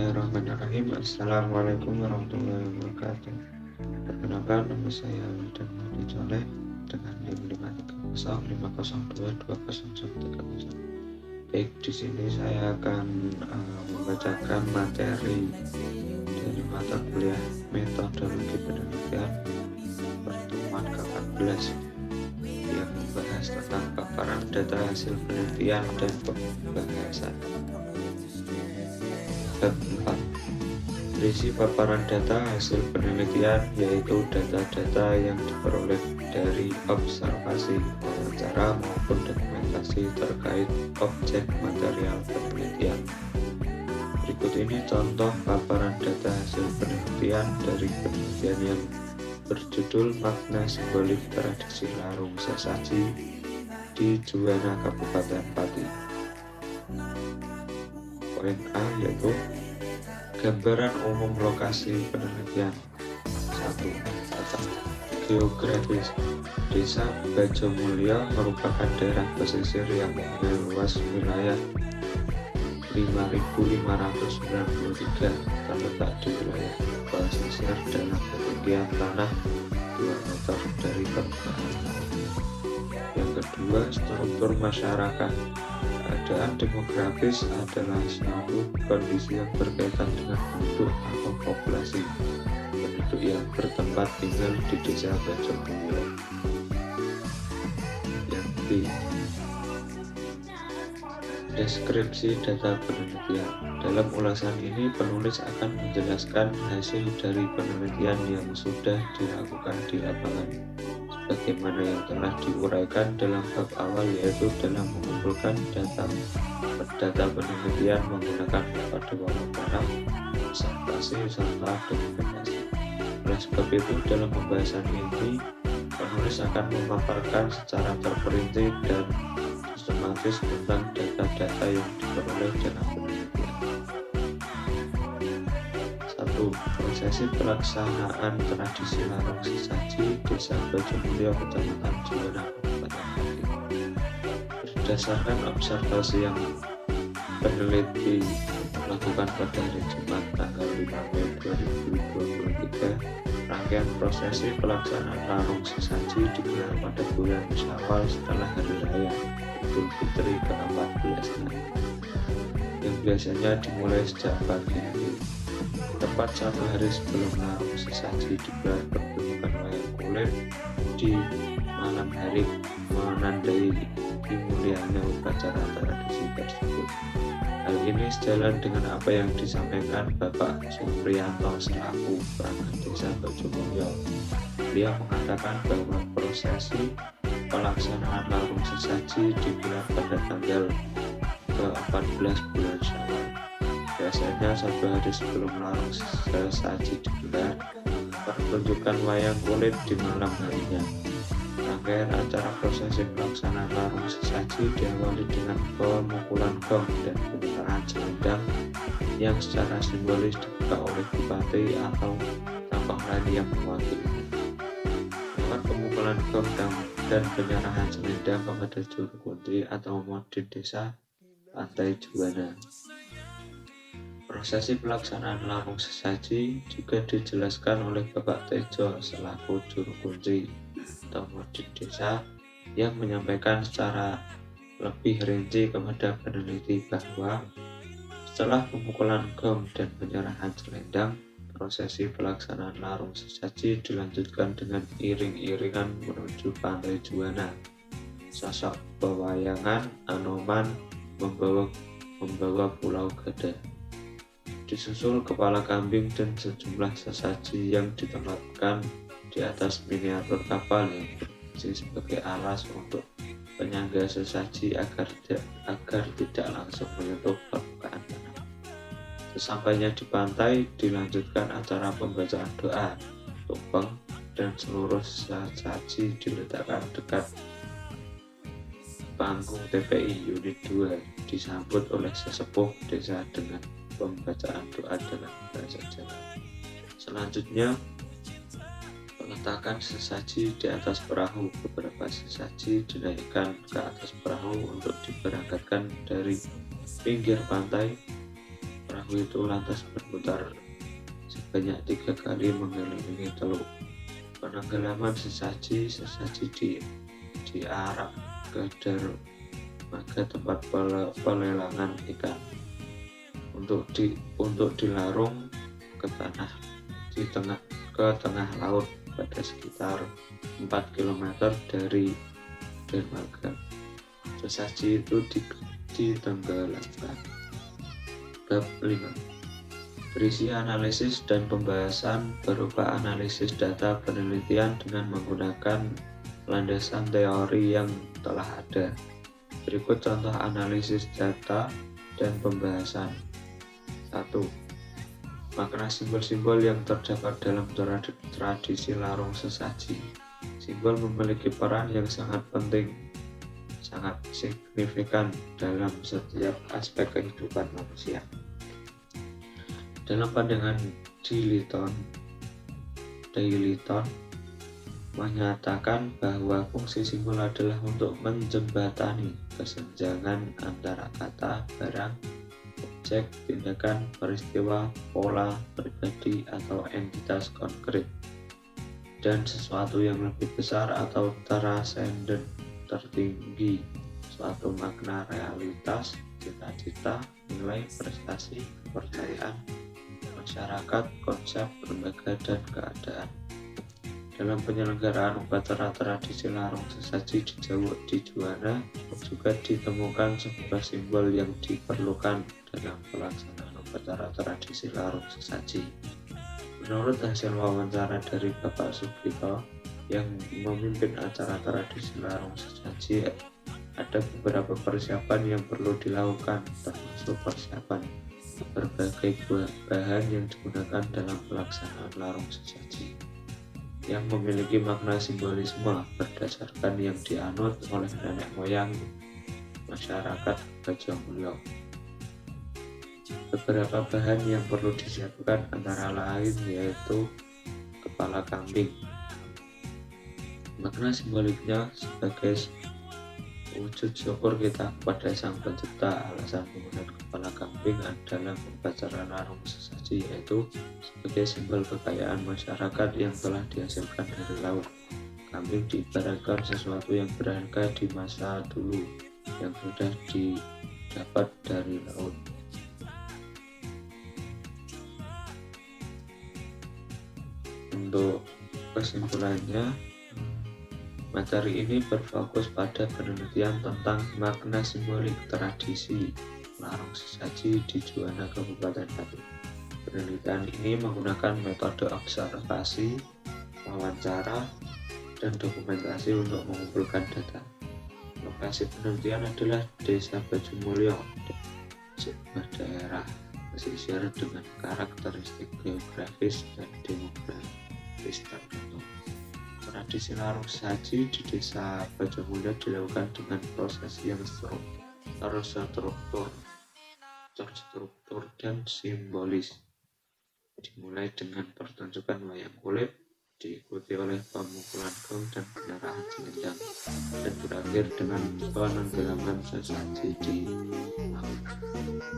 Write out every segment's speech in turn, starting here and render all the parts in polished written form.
Bismillahirrahmanirrahim. Assalamualaikum warahmatullahi wabarakatuh. Perkenalkan, nama saya Wildan Mahdi Soleh dengan NIM 53050022010. Baik, di sini saya akan membacakan materi dari mata kuliah metodologi penelitian pertemuan ke-14 yang membahas tentang paparan data hasil penelitian dan pembahasan. Bab 4. Berisi paparan data hasil penelitian yaitu data-data yang diperoleh dari observasi, wawancara maupun dokumentasi terkait objek material penelitian. Berikut ini contoh paparan data hasil penelitian dari penelitian yang berjudul Makna Simbolik Tradisi Larung Sesaji di Juwana, Kabupaten Pati. Poin A yaitu gambaran umum lokasi penelitian. 1. Tata geografis. Desa Bajomulyo merupakan daerah pesisir yang mempunyai luas wilayah 5.593 terletak di wilayah pesisir dalam ketinggian tanah 2 meter dari permukaan. Yang kedua, struktur masyarakat. Keadaan demografis adalah suatu kondisi yang berkaitan dengan penduduk atau populasi penduduk yang bertempat tinggal di desa Bajomulyo. Yang ketiga, deskripsi data penelitian. Dalam ulasan ini, penulis akan menjelaskan hasil dari penelitian yang sudah dilakukan di lapangan, sebagaimana yang telah diuraikan dalam bab awal, yaitu dalam mengumpulkan data penelitian menggunakan metode wawancara, observasi, serta dokumentasi. Oleh sebab itu, dalam pembahasan ini, penulis akan memaparkan secara terperinci dan sistematis tentang data-data yang diperoleh dalam penelitian. 1. Prosesi pelaksanaan tradisi larung sesaji Desa Bajomulyo, Kecamatan Juwana, Kabupaten Pati. Berdasarkan observasi yang peneliti lakukan pada hari Jumat tanggal 5 Mei 2023, rangkaian prosesi pelaksanaan larung sesaji digelar pada bulan Syawal setelah hari raya Idul Fitri ke-14 yang biasanya dimulai sejak pagi hari. Tepat 1 hari sebelum larung sesaji digelar pertunjukan wayang kulit di malam hari menandai dimulainya upacara tradisi tersebut. Hal ini sejalan dengan apa yang disampaikan Bapak Supriyanto selaku perangkat desa Bajomulyo. Beliau mengatakan bahwa prosesi pelaksanaan larung sesaji digelar pada tanggal ke-14 bulan Syawal. Biasanya 1 hari sebelum larung sesaji digelar, pertunjukan wayang kulit di malam harinya. Rangkaian acara prosesi pelaksanaan larung sesaji diawali dengan pemukulan gong dan penyerahan selendang yang secara simbolis dibuka oleh bupati atau tokoh lain yang mewakili. Lewat pemukulan gong dan penyerahan selendang kepada juru kunci atau modin desa Pantai Juwana. Prosesi pelaksanaan larung sesaji juga dijelaskan oleh Bapak Tejo selaku juru kunci atau modin desa yang menyampaikan secara lebih rinci kepada peneliti bahwa setelah pemukulan gong dan penyerahan selendang, prosesi pelaksanaan larung sesaji dilanjutkan dengan iring-iringan menuju Pantai Juwana. Sosok pewayangan Anoman membawa Pulau Gada. Disusul kepala kambing dan sejumlah sesaji yang ditempatkan di atas miniatur kapal yang berfungsi sebagai alas untuk penyangga sesaji agar tidak langsung menyentuh permukaan tanah. Sesampainya di pantai, dilanjutkan acara pembacaan doa, tumpeng, dan seluruh sesaji diletakkan dekat panggung TPI Unit 2, disambut oleh sesepuh desa dengan pembacaan doa dalam bahasa Jawa. Selanjutnya, peletakan sesaji di atas perahu. Beberapa sesaji dinaikkan ke atas perahu untuk diberangkatkan dari pinggir pantai. Perahu perahu itu lantas berputar sebanyak 3 kali mengelilingi teluk. Penenggelaman sesaji diarak ke dermaga tempat pelelangan ikan untuk dilarung ke tengah laut pada sekitar 4 km dari dermaga. Sesaji itu ditenggelamkan. Bab 5. Berisi analisis dan pembahasan berupa analisis data penelitian dengan menggunakan landasan teori yang telah ada. Berikut contoh analisis data dan pembahasan. 1. Makna simbol-simbol yang terdapat dalam tradisi larung sesaji. Simbol memiliki peran yang sangat penting, sangat signifikan dalam setiap aspek kehidupan manusia. Dalam pandangan Dailton menyatakan bahwa fungsi simbol adalah untuk menjembatani kesenjangan antara kata, barang, objek, tindakan, peristiwa, pola, pribadi, atau entitas konkret, dan sesuatu yang lebih besar atau transenden tertinggi, suatu makna realitas, cita-cita, nilai, prestasi, kepercayaan, masyarakat, konsep, lembaga, dan keadaan. Dalam penyelenggaraan upacara tradisi larung sesaji di Juwana juga ditemukan sebuah simbol yang diperlukan dalam pelaksanaan upacara tradisi larung sesaji. Menurut hasil wawancara dari Bapak Sugito yang memimpin acara tradisi larung sesaji, ada beberapa persiapan yang perlu dilakukan, termasuk persiapan berbagai bahan yang digunakan dalam pelaksanaan larung sesaji yang memiliki makna simbolisme berdasarkan yang dianut oleh nenek moyang masyarakat Bajamulyo. Beberapa bahan yang perlu disiapkan antara lain yaitu kepala kambing. Makna simboliknya sebagai wujud syukur kita kepada Sang Pencipta. Alasan penggunaan kepala kambing dalam upacara larung sesaji yaitu sebagai simbol kekayaan masyarakat yang telah dihasilkan dari laut. Kambing diibaratkan sesuatu yang berharga di masa dulu yang sudah didapat dari laut. Untuk kesimpulannya, materi ini berfokus pada penelitian tentang makna simbolik tradisi larung sesaji di Juwana, Kabupaten Pati. Penelitian ini menggunakan metode observasi, wawancara, dan dokumentasi untuk mengumpulkan data. Lokasi penelitian adalah Desa Bajamulyo, sebuah daerah pesisir dengan karakteristik geografis dan demografis tertentu. Tradisi larung sesaji di Desa Bajamulyo dilakukan dengan proses yang terstruktur dan simbolis. Dimulai dengan pertunjukan wayang kulit, diikuti oleh pemukulan gong dan penyerahan selendang, dan berakhir dengan penenggelaman sesaji di laut.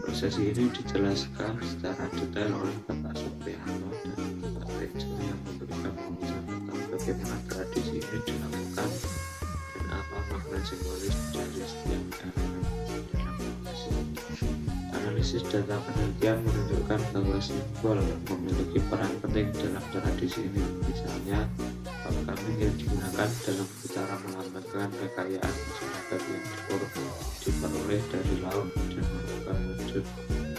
Prosesi ini dijelaskan secara detail oleh Bapak Supriyanto dan Bapak Tejo yang memberikan penjelasan tentang bagaimana tradisi ini dilakukan dan apa makna simbolis dari setiap elemen dalam prosesi ini. Analisis data penelitian menunjukkan bahwa simbol memiliki peran penting dalam tradisi ini. Misalnya, kepala kambing yang digunakan dalam upacara melambangkan kekayaan masyarakat yang diperoleh dari laut dan merupakan wujud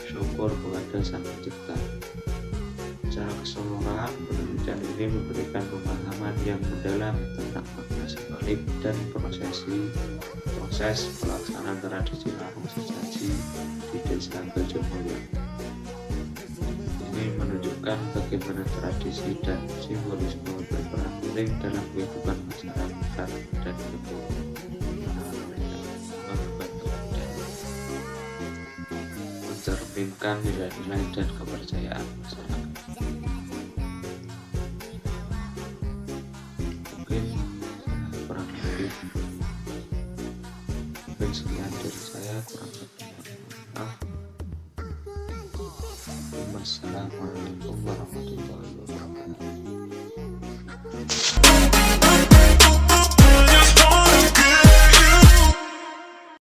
syukur kepada Sang Pencipta. Secara keseluruhan, penelitian ini memberikan pemahaman yang mendalam tentang makna simbolik dan proses pelaksanaan tradisi larung sesaji di Desa Bajamulyo. Ini menunjukkan bagaimana tradisi dan simbolisme berperan penting dalam kehidupan masyarakat dan mencerminkan nilai-nilai dan kepercayaan masyarakat. Mungkin sekian dari saya, kurang lebih mohon maaf. Wassalamualaikum warahmatullahi wabarakatuh.